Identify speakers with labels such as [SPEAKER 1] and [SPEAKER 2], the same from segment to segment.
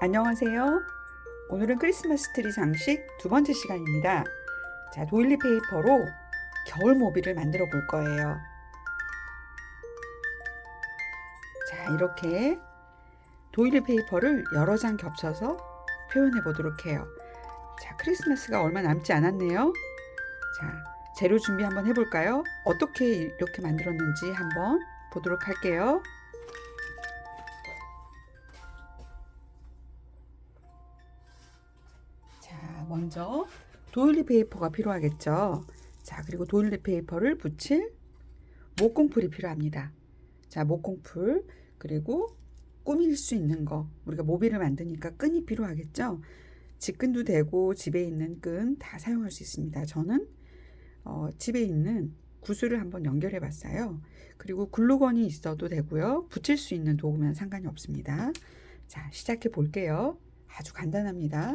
[SPEAKER 1] 안녕하세요. 오늘은 크리스마스 트리 장식 두 번째 시간입니다. 자, 도일리 페이퍼로 겨울 모비를 만들어 볼 거예요. 자, 이렇게 도일리 페이퍼를 여러 장 겹쳐서 표현해 보도록 해요. 자, 크리스마스가 얼마 남지 않았네요. 자, 재료 준비 한번 해볼까요? 어떻게 이렇게 만들었는지 한번 보도록 할게요. 자, 먼저 도일리 페이퍼가 필요하겠죠. 자, 그리고 도일리 페이퍼를 붙일 목공풀이 필요합니다. 자, 목공풀, 그리고 꾸밀 수 있는 거, 우리가 모비를 만드니까 끈이 필요하겠죠. 직끈도 되고 집에 있는 끈 다 사용할 수 있습니다. 저는 집에 있는 구슬을 한번 연결해 봤어요. 그리고 글루건이 있어도 되고요. 붙일 수 있는 도구면 상관이 없습니다. 자, 시작해 볼게요. 아주 간단합니다.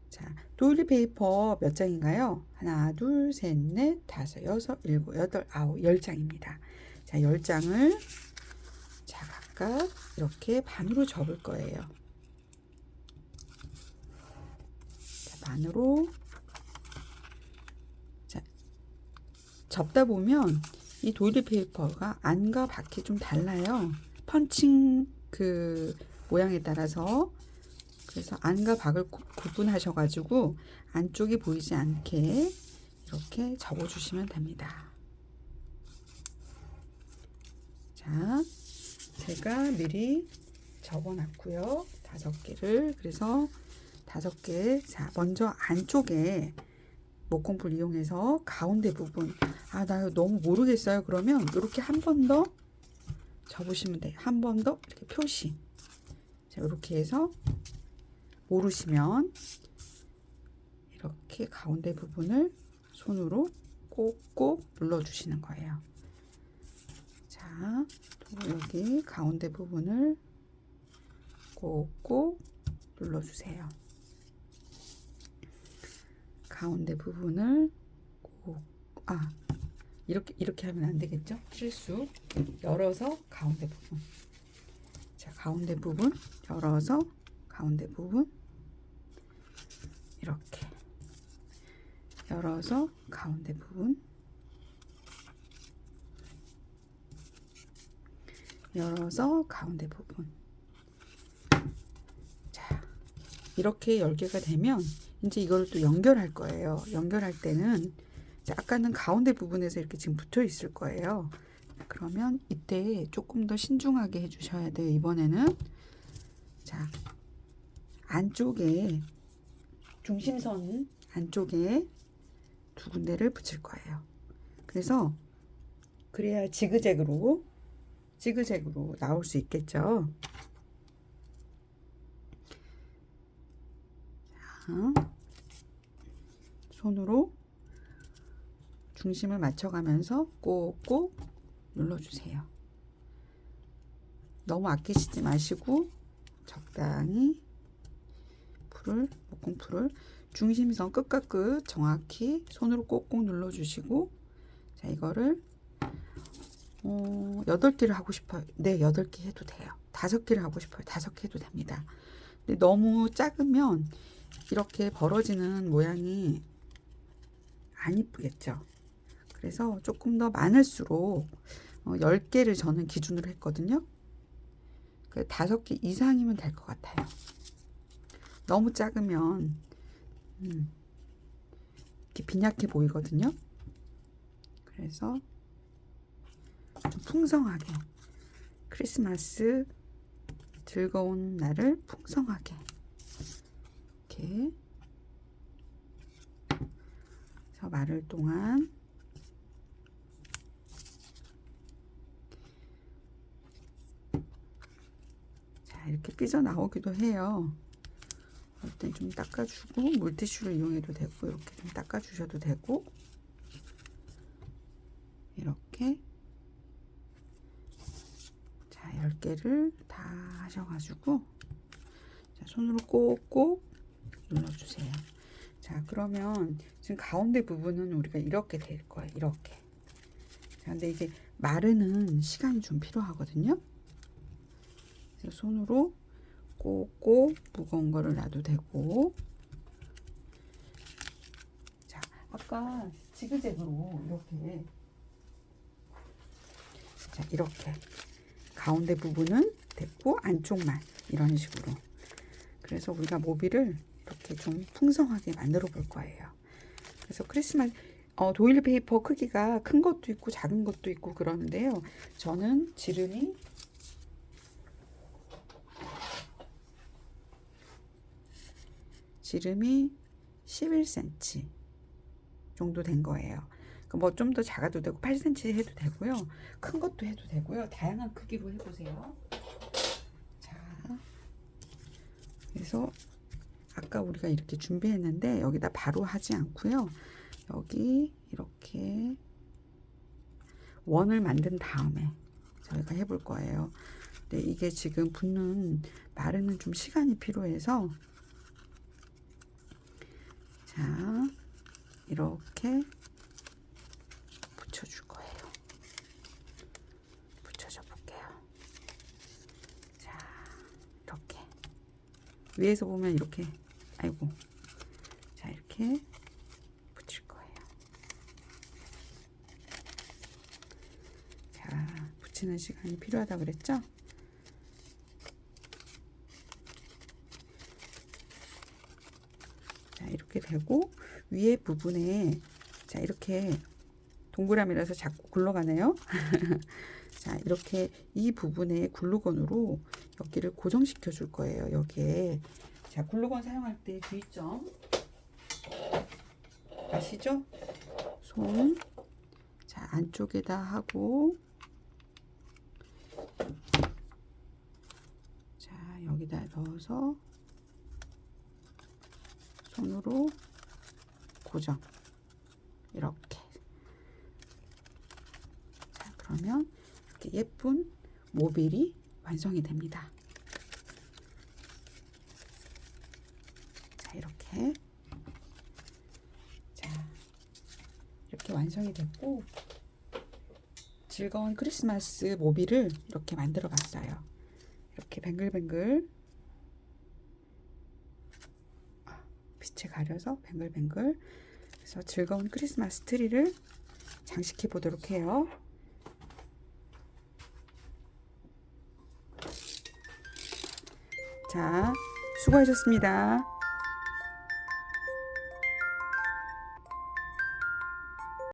[SPEAKER 1] 자, 도일리 페이퍼 몇 장인가요? 하나, 둘, 셋, 넷, 다섯, 여섯, 일곱, 여덟, 아홉, 10장입니다. 자, 10장을 자, 각각 이렇게 반으로 접을 거예요. 자, 반으로 자, 접다 보면 이 도일리 페이퍼가 안과 밖이 좀 달라요. 펀칭 그 모양에 따라서. 그래서 안과 밖을 구분하셔가지고 안쪽이 보이지 않게 이렇게 접어주시면 됩니다. 자, 제가 미리 접어놨고요. 5개를. 그래서 5개. 자, 먼저 안쪽에 목공풀 이용해서 가운데 부분. 나 너무 모르겠어요. 그러면 이렇게 한 번 더 접으시면 돼요. 한 번 더 이렇게 표시. 자, 이렇게 해서 모르시면 이렇게 가운데 부분을 손으로 꼭꼭 눌러주시는 거예요. 자, 또 여기 가운데 부분을 꼭꼭 눌러주세요. 가운데 부분을 꼭, 이렇게 하면 안 되겠죠? 실수. 열어서 가운데 부분. 자, 가운데 부분 열어서 가운데 부분 이렇게 열어서 가운데 부분 열어서 가운데 부분. 자, 이렇게 10개가 되면 이제 이걸 또 연결할 거예요. 연결할 때는 아까는 가운데 부분에서 이렇게 지금 붙어 있을 거예요. 그러면 이때 조금 더 신중하게 해주셔야 돼요. 이번에는 자, 안쪽에 중심선 안쪽에 두 군데를 붙일 거예요. 그래서 그래야 지그재그로 나올 수 있겠죠. 자, 손으로 중심을 맞춰가면서 꼭꼭 눌러주세요. 너무 아끼시지 마시고 적당히 목공풀을 중심선 끝과 끝 정확히 손으로 꼭꼭 눌러주시고, 자, 이거를 8개를 하고 싶어요. 네, 8개 해도 돼요. 5개를 하고 싶어요. 5개 해도 됩니다. 근데 너무 작으면 이렇게 벌어지는 모양이 안 이쁘겠죠. 그래서 조금 더 많을수록 10개를 저는 기준으로 했거든요. 5개 이상이면 될 것 같아요. 너무 작으면 이렇게 빈약해 보이거든요. 그래서 좀 풍성하게, 크리스마스 즐거운 날을 풍성하게 이렇게 해서 마를 동안 자, 이렇게 삐져나오기도 해요. 일단 좀 닦아주고 물티슈를 이용해도 되고 이렇게 좀 닦아주셔도 되고, 이렇게 자, 10개를 다 하셔가지고 자, 손으로 꼭꼭 눌러주세요. 자, 그러면 지금 가운데 부분은 우리가 이렇게 될 거예요. 이렇게. 자, 근데 이게 마르는 시간이 좀 필요하거든요. 그래서 손으로 꽂고 무거운 거를 놔도 되고. 자, 아까 지그재그로 이렇게, 자, 이렇게 가운데 부분은 됐고 안쪽만 이런 식으로. 그래서 우리가 모비를 이렇게 좀 풍성하게 만들어 볼 거예요. 그래서 크리스마스 도일리 페이퍼 크기가 큰 것도 있고 작은 것도 있고 그러는데요. 저는 지름이 11cm 정도 된 거예요. 뭐 좀 더 작아도 되고 8cm 해도 되고요. 큰 것도 해도 되고요. 다양한 크기로 해보세요. 자, 그래서 아까 우리가 이렇게 준비했는데 여기다 바로 하지 않고요. 여기 이렇게 원을 만든 다음에 저희가 해볼 거예요. 근데 이게 지금 붓는 마르는 좀 시간이 필요해서, 자, 이렇게 붙여줄 거예요. 붙여줘 볼게요. 자, 이렇게 위에서 보면 이렇게, 아이고, 자, 이렇게 붙일 거예요. 자, 붙이는 시간이 필요하다 그랬죠? 자, 이렇게 되고 위에 부분에, 자, 이렇게 동그라미라서 자꾸 굴러가네요. 자, 이렇게 이 부분에 글루건으로 여기를 고정시켜 줄 거예요. 여기에. 자, 글루건 사용할 때 주의점 아시죠? 손, 자, 안쪽에다 하고, 자, 여기다 넣어서 손으로 고정. 이렇게. 자, 그러면 이렇게 예쁜 모빌이 완성이 됩니다. 자, 이렇게. 자, 이렇게 완성이 됐고, 즐거운 크리스마스 모빌을 이렇게 만들어 봤어요. 이렇게 뱅글뱅글, 빛에 가려서 뱅글뱅글. 그래서 즐거운 크리스마스 트리를 장식해 보도록 해요. 자, 수고하셨습니다.